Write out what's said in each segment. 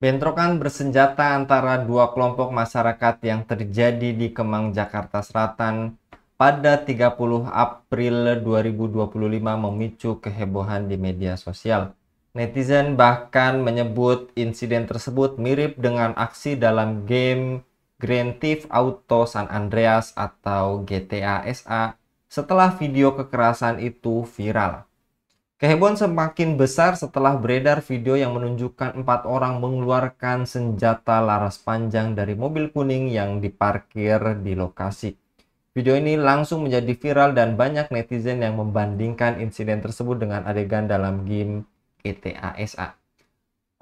Bentrokan bersenjata antara dua kelompok masyarakat yang terjadi di Kemang, Jakarta Selatan pada 30 April 2025 memicu kehebohan di media sosial. Netizen bahkan menyebut insiden tersebut mirip dengan aksi dalam game Grand Theft Auto San Andreas atau GTA SA setelah video kekerasan itu viral. Kehebohan semakin besar setelah beredar video yang menunjukkan 4 orang mengeluarkan senjata laras panjang dari mobil kuning yang diparkir di lokasi. Video ini langsung menjadi viral dan banyak netizen yang membandingkan insiden tersebut dengan adegan dalam game GTA SA.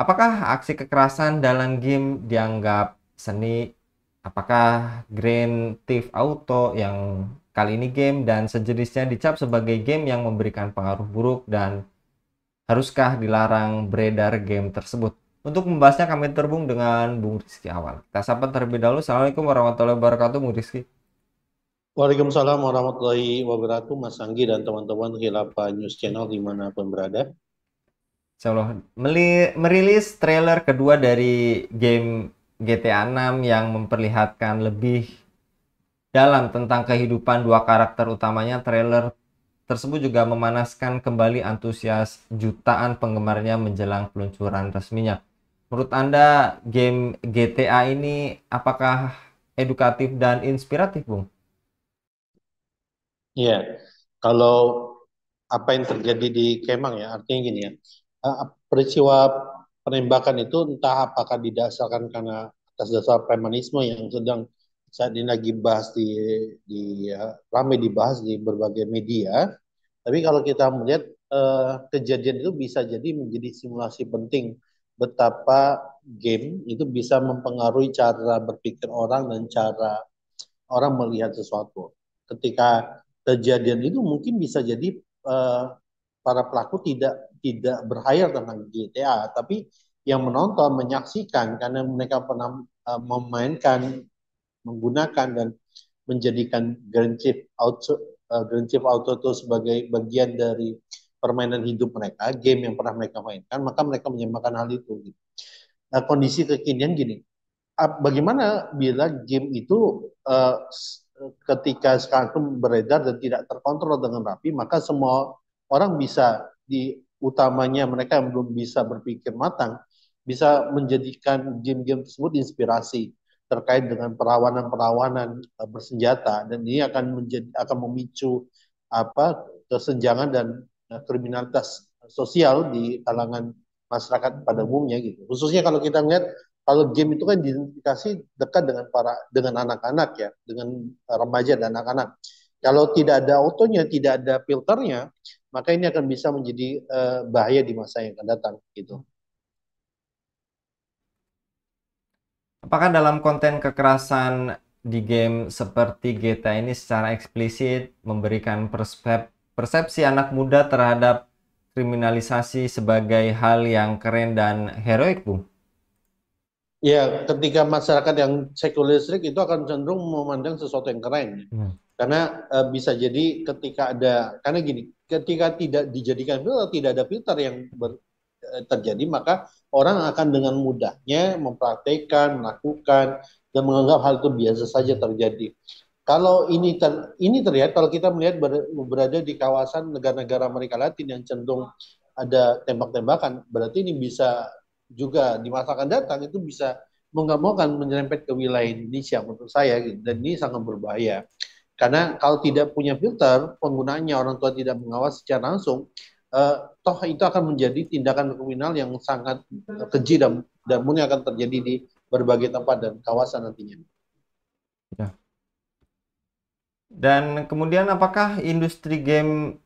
Apakah aksi kekerasan dalam game dianggap seni? Apakah Grand Theft Auto yang kali ini game dan sejenisnya dicap sebagai game yang memberikan pengaruh buruk, dan haruskah dilarang beredar game tersebut? Untuk membahasnya kami terhubung dengan Bung Rizky Awal. Kita sapa terlebih dahulu. Assalamualaikum warahmatullahi wabarakatuh, Bung Rizky. Waalaikumsalam warahmatullahi wabarakatuh, Mas Anggi dan teman-teman Khilafah News Channel dimanapun berada. Insyaallah merilis trailer kedua dari game GTA 6 yang memperlihatkan lebih dalam tentang kehidupan dua karakter utamanya. Trailer tersebut juga memanaskan kembali antusias jutaan penggemarnya menjelang peluncuran resminya. Menurut Anda, game GTA ini apakah edukatif dan inspiratif, Bung? Ya, kalau apa yang terjadi di Kemang ya, artinya gini ya, peristiwa penembakan itu entah apakah didasarkan karena atas dasar premanisme yang sedang saat ini lagi bahas ramai dibahas di berbagai media. Tapi kalau kita melihat kejadian itu bisa jadi menjadi simulasi penting betapa game itu bisa mempengaruhi cara berpikir orang dan cara orang melihat sesuatu. Ketika kejadian itu mungkin bisa jadi uh, para pelaku tidak berhayal tentang GTA, tapi yang menonton menyaksikan karena mereka pernah memainkan, menggunakan dan menjadikan Grand Theft Auto itu sebagai bagian dari permainan hidup mereka, game yang pernah mereka mainkan, maka mereka menyamakan hal itu. Gitu. Nah, kondisi kekinian gini, bagaimana bila game itu ketika sekarang itu beredar dan tidak terkontrol dengan rapi, maka semua orang bisa di utamanya mereka yang belum bisa berpikir matang bisa menjadikan game-game tersebut inspirasi terkait dengan perawanan-perawanan bersenjata dan ini akan memicu kesenjangan dan kriminalitas sosial di kalangan masyarakat pada umumnya gitu. Khususnya kalau kita lihat kalau game itu kan diidentifikasi dekat dengan anak-anak ya, dengan remaja dan anak-anak. Kalau tidak ada autonya, tidak ada filternya, maka ini akan bisa menjadi bahaya di masa yang akan datang gitu. Apakah dalam konten kekerasan di game seperti GTA ini secara eksplisit memberikan persepsi anak muda terhadap kriminalisasi sebagai hal yang keren dan heroik, Bung? Ya, ketika masyarakat yang sekuleristik itu akan cenderung memandang sesuatu yang keren. Hmm. Karena bisa jadi karena gini, ketika tidak dijadikan filter, tidak ada filter yang terjadi, maka orang akan dengan mudahnya mempraktekkan, melakukan, dan menganggap hal itu biasa saja terjadi. Kalau ini terlihat, kalau kita melihat berada di kawasan negara-negara Amerika Latin yang cenderung ada tembak-tembakan, berarti ini bisa juga di masa akan datang itu bisa mau nggak mau kan menyerempet ke wilayah Indonesia menurut saya gitu. Dan ini sangat berbahaya karena kalau tidak punya filter penggunaannya orang tua tidak mengawasi secara langsung toh itu akan menjadi tindakan kriminal yang sangat keji dan mungkin akan terjadi di berbagai tempat dan kawasan nantinya. Ya. Dan kemudian apakah industri game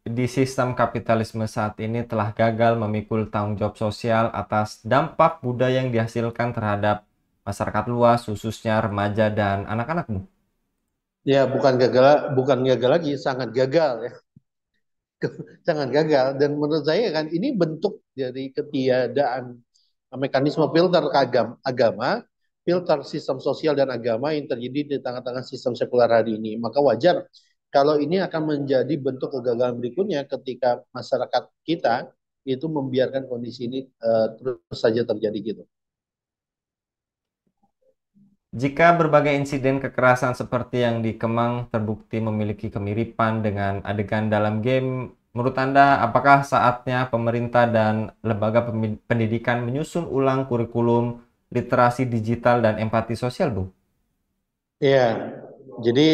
di sistem kapitalisme saat ini telah gagal memikul tanggung jawab sosial atas dampak budaya yang dihasilkan terhadap masyarakat luas, khususnya remaja dan anak-anak, Bu? Ya bukan gagal lagi, sangat gagal ya, sangat gagal. Dan menurut saya kan ini bentuk dari ketiadaan mekanisme filter agama, filter sistem sosial dan agama yang terjadi di tengah-tengah sistem sekuler hari ini. Maka wajar kalau ini akan menjadi bentuk kegagalan berikutnya ketika masyarakat kita itu membiarkan kondisi ini terus saja terjadi gitu. Jika berbagai insiden kekerasan seperti yang di Kemang terbukti memiliki kemiripan dengan adegan dalam game, menurut Anda apakah saatnya pemerintah dan lembaga pendidikan menyusun ulang kurikulum literasi digital dan empati sosial, Bu? Ya, jadi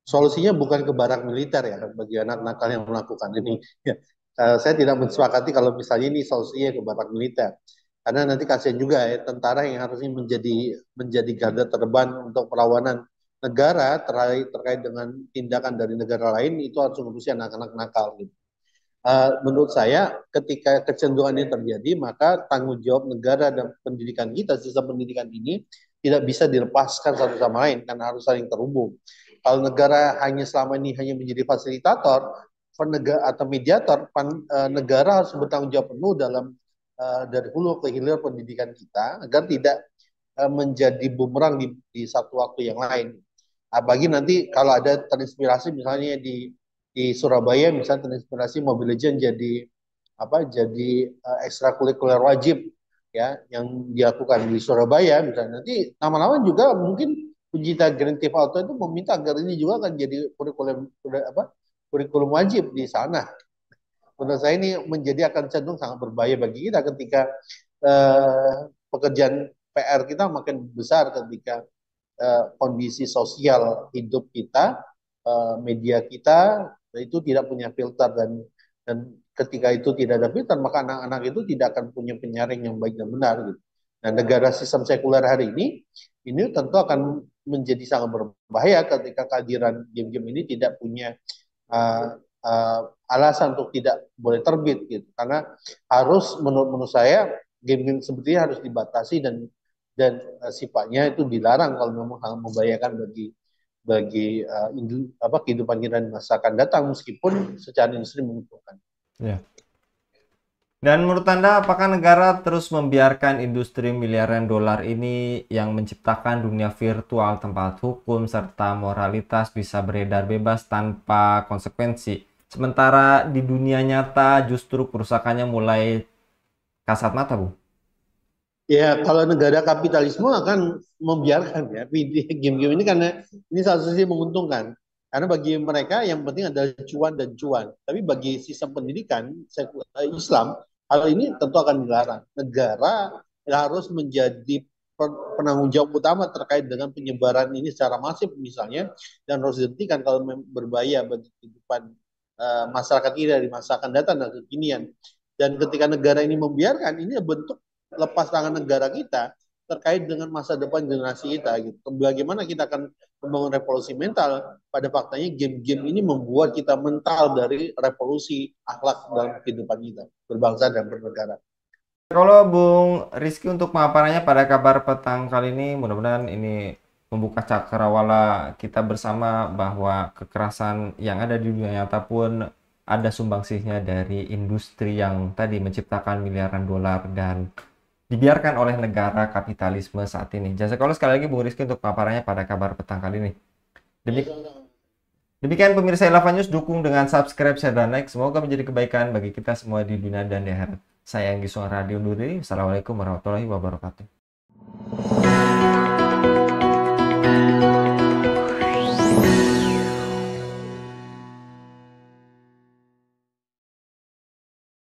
solusinya bukan ke barak militer ya bagi anak nakal yang melakukan ini. Ya, saya tidak mensepakati kalau misalnya ini solusinya ke barak militer. Karena nanti kasihan juga ya tentara yang harusnya menjadi garda terdepan untuk perlawanan negara terkait dengan tindakan dari negara lain itu harus mengurusi anak-anak nakal gitu. Menurut saya ketika kecenderungan ini terjadi maka tanggung jawab negara dan pendidikan kita sistem pendidikan ini tidak bisa dilepaskan satu sama lain karena harus saling terhubung. Kalau negara hanya selama ini hanya menjadi fasilitator atau mediator, negara harus bertanggung jawab penuh dalam dari hulu ke hilir pendidikan kita agar tidak menjadi bumerang di satu waktu yang lain. Apalagi nanti kalau ada terinspirasi misalnya di Surabaya misalnya terinspirasi Mobile Legends jadi ekstrakurikuler wajib ya yang dilakukan di Surabaya misalnya nanti lama-lama juga mungkin pencinta Grand Theft Auto itu meminta agar ini juga akan jadi kurikulum wajib di sana. Menurut saya ini akan cenderung sangat berbahaya bagi kita ketika pekerjaan PR kita makin besar ketika kondisi sosial hidup kita, media kita itu tidak punya filter dan ketika itu tidak ada filter maka anak-anak itu tidak akan punya penyaring yang baik dan benar gitu. Nah, negara sistem sekuler hari ini tentu akan menjadi sangat berbahaya ketika kehadiran game-game ini tidak punya uh, alasan untuk tidak boleh terbit gitu. Karena harus menurut saya game-game seperti ini harus dibatasi dan sifatnya itu dilarang kalau memang sangat membahayakan bagi kehidupan kita di masa akan datang meskipun secara industri menguntungkan. Ya. Dan menurut Anda, apakah negara terus membiarkan industri miliaran dolar ini yang menciptakan dunia virtual tempat hukum serta moralitas bisa beredar bebas tanpa konsekuensi? Sementara di dunia nyata justru kerusakannya mulai kasat mata, Bu. Ya, kalau negara kapitalisme akan membiarkan ya game-game ini karena ini satu sisi menguntungkan. Karena bagi mereka yang penting adalah cuan dan cuan. Tapi bagi sistem pendidikan Islam, hal ini tentu akan dilarang. Negara harus menjadi penanggung jawab utama terkait dengan penyebaran ini secara masif misalnya dan harus dihentikan kalau berbahaya bagi kehidupan masyarakat kita di masa akan datang dan kekinian. Dan ketika negara ini membiarkan, ini bentuk lepas tangan negara kita terkait dengan masa depan generasi kita gitu. Bagaimana kita akan membangun revolusi mental? Pada faktanya game-game ini membuat kita mental dari revolusi akhlak dalam kehidupan kita berbangsa dan bernegara. Kalau Bung Rizky untuk pemaparannya pada kabar petang kali ini, mudah-mudahan ini membuka cakrawala kita bersama bahwa kekerasan yang ada di dunia nyata pun ada sumbangsihnya dari industri yang tadi menciptakan miliaran dolar dan dibiarkan oleh negara kapitalisme saat ini. Jazakallah sekali lagi Bung Rizky untuk paparannya pada kabar petang kali ini. Demikian pemirsa Elava News, dukung dengan subscribe, share, dan like. Semoga menjadi kebaikan bagi kita semua di dunia dan di akhirat. Saya Anggi Suara Radio undur diri. Assalamualaikum warahmatullahi wabarakatuh.